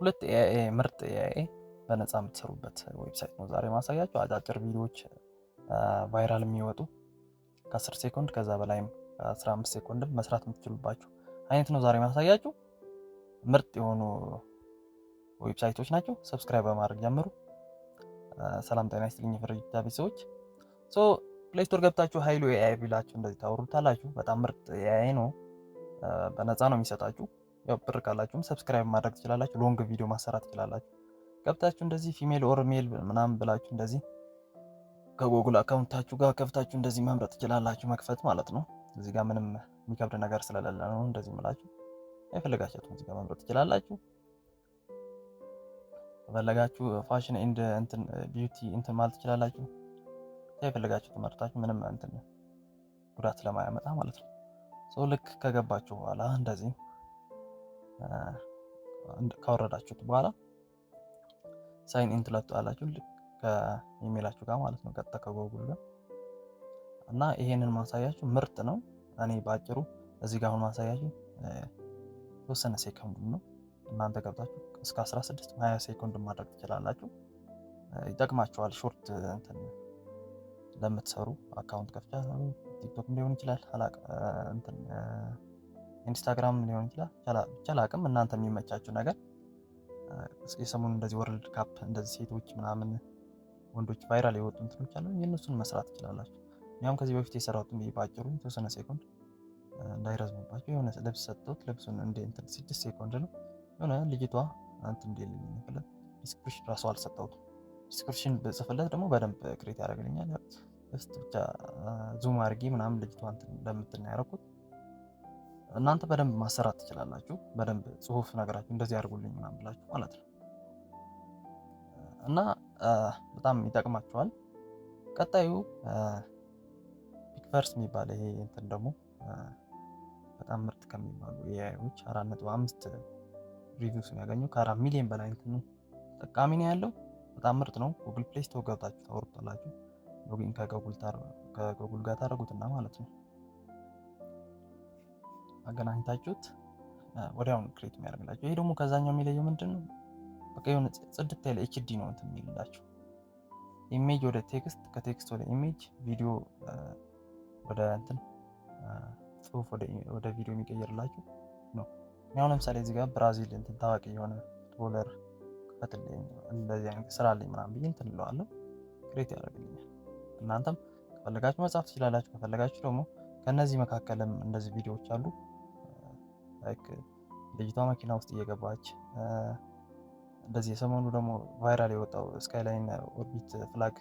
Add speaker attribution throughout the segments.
Speaker 1: ሁለት ኤአይ ምርጥ ኤአይ በነፃ የምትሰሩበት ዌብሳይት ነው ዛሬ ማሳያችሁ። አጫጭር ቪዲዮዎች ቫይራል የሚወጡ ከ10 ሴኮንድ ከዛ በላይም 15 ሴኮንድ መስራት የምትችሉባችሁ አይነት ነው ዛሬ ማሳያችሁ። ምርጥ የሆኑ ዌብሳይቶች ናቸው። ሰብስክራይብ በማድረግ ጀምሩ። ሰላም ጤና ይስጥልኝ የፈረጅታ ቤተሰቦች። ፕሌይ ስቶር ገብታችሁ ኃይሉ ኤአይ ቢላችሁ እንደዚህ ታወሩታላችሁ። በጣም ምርጥ ኤአይ ነው። በነፃ ነው የሚሰጣችሁ። ያው ብር ካላችሁም ሰብስክራይብ ማድረግ ትችላላችሁ። ሎንግ ቪዲዮ ማሰራት ትችላላችሁ። ገብታችሁ እንደዚህ ፊሜል ኦር ሜል ምናምን ብላችሁ እንደዚህ ከጎግል አካውንታችሁ ጋር ከፍታችሁ እንደዚህ መምረጥ ትችላላችሁ። መክፈት ማለት ነው። እዚህ ጋር ምንም የሚከብድ ነገር ስለሌለ ነው እንደዚህ ምላችሁ። የፈለጋችሁትን እዚህ ጋር መምረጥ ትችላላችሁ። ከፈለጋችሁ ፋሽን ኤንድ እንትን ቢዩቲ እንትን ማለት ትችላላችሁ። የፈለጋችሁ ትመርጣችሁ ምንም እንትን ጉዳት ስለማያመጣ ማለት ነው። ልክ ከገባችሁ በኋላ እንደዚህ ካወረዳችሁት በኋላ ሳይን ኢን ትላላችሁ። ልክ ከኢሜላችሁ ጋር ማለት ነው፣ ቀጥታ ከጎግል ጋር እና ይሄንን ማሳያችሁ ምርጥ ነው። እኔ ባጭሩ እዚህ ጋር አሁን ማሳያችሁ የተወሰነ ሴኮንድ ነው። እናንተ ገብታችሁ እስከ 16 20 ሴኮንድ ማድረግ ትችላላችሁ። ይጠቅማችኋል። ሾርት እንትን ለምትሰሩ አካውንት ከፍቻ ቲክቶክ ሊሆን ይችላል፣ እንትን ኢንስታግራም ሊሆን ይችላል። ብቻ አላቅም፣ እናንተ የሚመቻችሁ ነገር። የሰሞኑን እንደዚህ ወርልድ ካፕ እንደዚህ ሴቶች ምናምን ወንዶች ቫይራል የወጡ እንትኖች አሉ፣ የእነሱን መስራት ትችላላችሁ። እኛም ከዚህ በፊት የሰራሁትን ባጭሩ የተወሰነ ሴኮንድ እንዳይረዝምባችሁ የሆነ ልብስ ሰጥቶት ልብሱን እንደ እንትን 6 ሴኮንድ ነው የሆነ ልጅቷ እንትን እንደልኝ ይፈልግ ዲስክሪፕሽን ራሱ አልሰጠሁትም። ዲስክሪፕሽን በጽፍለት ደግሞ በደንብ ክሬት ያደርግልኛል። እስቲ ብቻ ዙም አድርጌ ምናምን ልጅቷ እንትን ለምትና ያደረኩት። እናንተ በደንብ ማሰራት ትችላላችሁ። በደንብ ጽሁፍ ነገራችሁ እንደዚህ አድርጉልኝ ምናምን ብላችሁ ማለት ነው። እና በጣም ይጠቅማችኋል። ቀጣዩ ፒክቨርስ የሚባል ይሄ እንትን ደግሞ በጣም ምርጥ ከሚባሉ ኤአይዎች 4.5 ሪቪውስ ነው ያገኘው። ከ4 ሚሊዮን በላይ እንትን ተጠቃሚ ነው ያለው። በጣም ምርጥ ነው። ጉግል ፕሌይ ስቶር ገብታችሁ ታወሩታላችሁ። ሎጊን ከጉግል ጋር ታደርጉትና ማለት ነው አገናኝታችሁት ወዲያውኑ ክሬት የሚያደርግላችሁ። ይሄ ደግሞ ከዛኛው የሚለየው ምንድነው? በቃ የሆነ ጽድት ያለ ኤችዲ ነው እንትን የሚልላችሁ። ኢሜጅ ወደ ቴክስት፣ ከቴክስት ወደ ኢሜጅ፣ ቪዲዮ ወደ እንትን ጽሁፍ ወደ ቪዲዮ የሚቀየርላችሁ ነው። አሁን ለምሳሌ እዚህ ጋር ብራዚል እንትን ታዋቂ የሆነ ፉትቦለር ከፈትልኝ እንደዚህ አይነት ስራ አለኝ ምናምን ብዬ እንትን እለዋለሁ፣ ክሬት ያደርግልኛል። እናንተም ከፈለጋችሁ መጻፍ ትችላላችሁ። ከፈለጋችሁ ደግሞ ከነዚህ መካከልም እንደዚህ ቪዲዮዎች አሉ። ላይክ ልጅቷ መኪና ውስጥ እየገባች እንደዚህ። የሰሞኑ ደግሞ ቫይራል የወጣው ስካይላይን ኦርቢት ፍላግ፣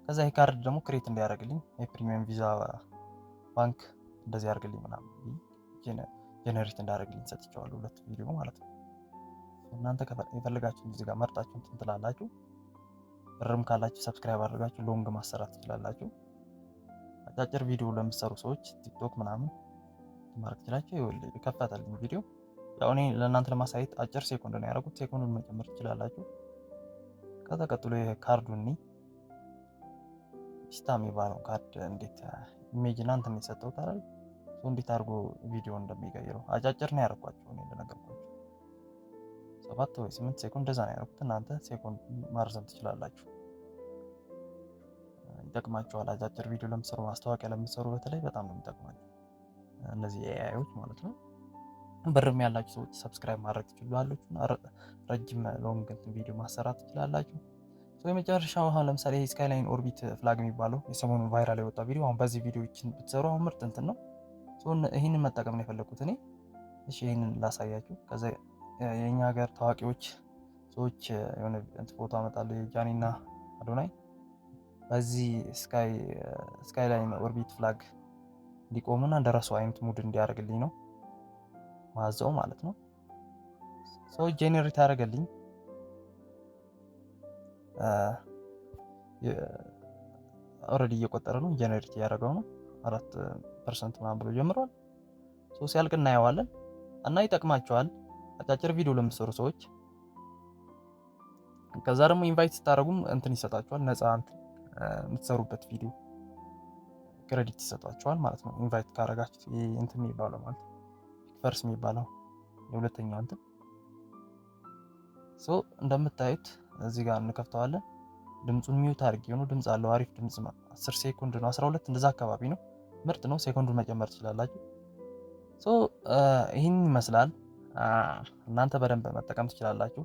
Speaker 1: ከዛ ይሄ ካርድ ደግሞ ክሬት እንዲያደርግልኝ የፕሪሚየም ቪዛ ባንክ እንደዚህ አድርግልኝ ምናምን ጄኔሬት እንዳደርግልኝ ሰጥቼዋለሁ። 2 ቪዲዮ ማለት ነው። እናንተ የፈለጋችሁን እዚህ ጋር መርጣችሁ እንትን ትላላችሁ። ብርም ካላችሁ ሰብስክራይብ አድርጋችሁ ሎንግ ማሰራት ትችላላችሁ። አጫጭር ቪዲዮ ለምትሰሩ ሰዎች ቲክቶክ ምናምን ማድረግ ትችላችሁ። ይኸውልህ የከፈተልኝ ቪዲዮ ያው እኔ ለእናንተ ለማሳየት አጭር ሴኮንድ ነው ያደረኩት። ሴኮንዱን መጨመር ትችላላችሁ። ከዛ ቀጥሎ የካርዱን ፒስታ የሚባለው ካርድ እንዴት ኢሜጅ እና እንትን የሰጠሁት አይደል? እንዴት አድርጎ ቪዲዮ እንደሚቀይረው አጫጭር ነው ያደረኳቸው። እኔ እንደነገርኳችሁ 7 ወይ 8 ሴኮንድ እንደዛ ነው ያደረኩት። እናንተ ሴኮንድ ማርዘም ትችላላችሁ። ይጠቅማችኋል። አጫጭር ቪዲዮ ለምትሰሩ፣ ማስታወቂያ ለምትሰሩ በተለይ በጣም ነው የሚጠቅማችሁ እነዚህ ኤአይዎች ማለት ነው። ብርም ያላችሁ ሰዎች ሰብስክራይብ ማድረግ ትችላላችሁ። ረጅም ሎንግ ቪዲዮ ማሰራት ትችላላችሁ። የመጨረሻው አሁን ለምሳሌ ስካይላይን ኦርቢት ፍላግ የሚባለው የሰሞኑን ቫይራል የወጣ ቪዲዮ፣ አሁን በዚህ ቪዲዮ ይችን ብትሰሩ አሁን ምርጥ እንትን ነው። ይህንን መጠቀም ነው የፈለኩት እኔ። እሺ ይህንን ላሳያችሁ። ከዛ የኛ ሀገር ታዋቂዎች ሰዎች የሆነ ፎቶ አመጣለሁ የጃኒና አዶናይ በዚህ ስካይላይን ኦርቢት ፍላግ እንዲቆሙና እንደራሱ አይነት ሙድ እንዲያደርግልኝ ነው ማዘው ማለት ነው። ጄኔሬት ያደርገልኝ ኦልሬዲ እየቆጠረ ነው። ጄኔሬት ያደረገው ነው 4% ምናምን ብሎ ጀምሯል። ሲያልቅ እናየዋለን እና ይጠቅማቸዋል አጫጭር ቪዲዮ ለምትሰሩ ሰዎች። ከዛ ደግሞ ኢንቫይት ስታደርጉም እንትን ይሰጣቸዋል፣ ነፃ እንትን የምትሰሩበት ቪዲዮ ክሬዲት ይሰጣቸዋል ማለት ነው። ኢንቫይት ካረጋችሁ ይሄ እንትን የሚባለው ማለት ፒክቨርስ የሚባለው የሁለተኛው እንትን እንደምታዩት እዚህ ጋር እንከፍተዋለን። ድምፁን ሚውት አድርጌ ነው። ድምፅ አለው፣ አሪፍ ድምፅ ነው። 10 ሴኮንድ ነው፣ 12 እንደዛ አካባቢ ነው። ምርጥ ነው። ሴኮንዱን መጨመር ትችላላችሁ። ይህን ይመስላል። እናንተ በደንብ መጠቀም ትችላላችሁ።